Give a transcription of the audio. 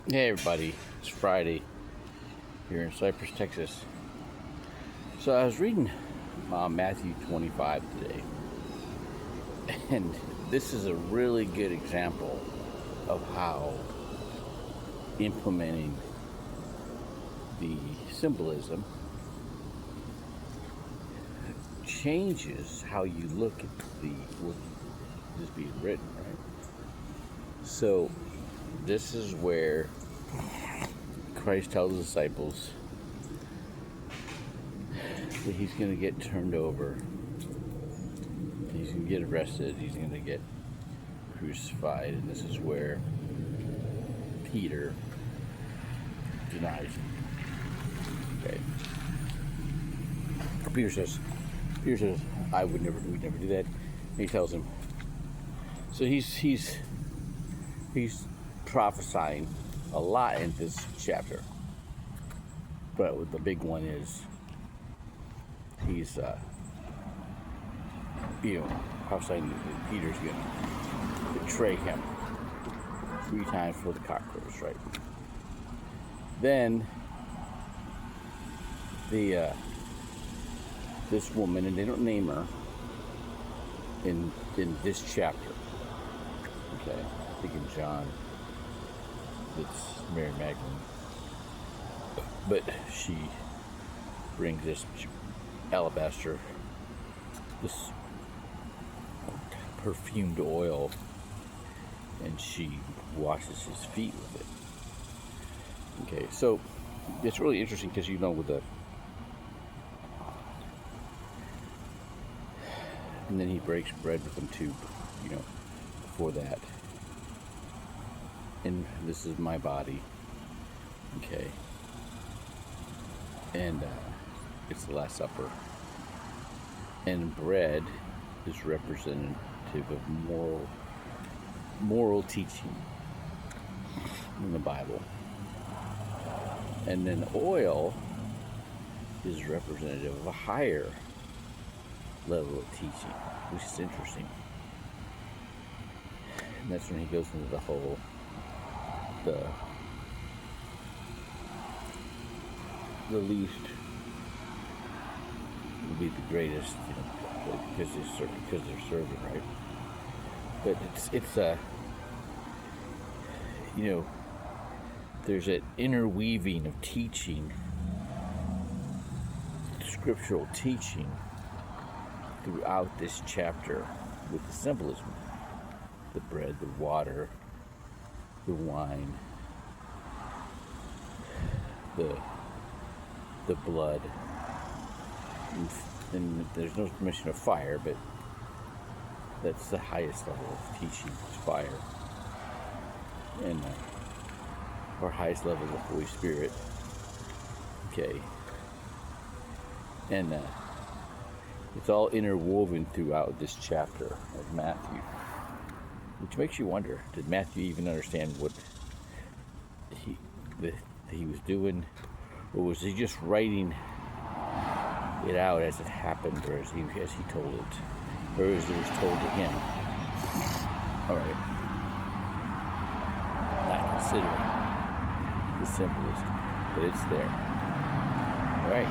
Hey everybody, it's Friday here in Cypress, Texas. So I was reading Matthew 25 today, and this is a really good example of how implementing the symbolism changes how you look at what is being written, right? So this is where Christ tells the disciples that he's going to get turned over, he's going to get arrested, he's going to get crucified, and this is where Peter denies him. Okay. Peter says, we'd never do that. And he tells him. So he's prophesying a lot in this chapter, but the big one is he's prophesying that Peter's gonna betray him 3 times for the cock crows, right? Then this woman, and they don't name her in this chapter. Okay, I think in John it's Mary Magdalene, but she brings this alabaster, this perfumed oil, and she washes his feet with it. Okay, so it's really interesting because with and then he breaks bread with them too, before that. And this is my body, okay? And it's the Last Supper. And bread is representative of moral teaching in the Bible. And then oil is representative of a higher level of teaching, which is interesting. And that's when he goes into the whole the least will be the greatest, because they're serving, right? But it's there's an interweaving of teaching, scriptural teaching, throughout this chapter with the symbolism, the bread, the water, the wine, the blood, and there's no mention of fire, but that's the highest level of teaching, is fire, and our highest level of the Holy Spirit. Okay, and it's all interwoven throughout this chapter of Matthew, which makes you wonder, did Matthew even understand what he was doing, or was he just writing it out as it happened, or as he told it, or as it was told to him? All right, not considering the symbolism, but it's there. All right.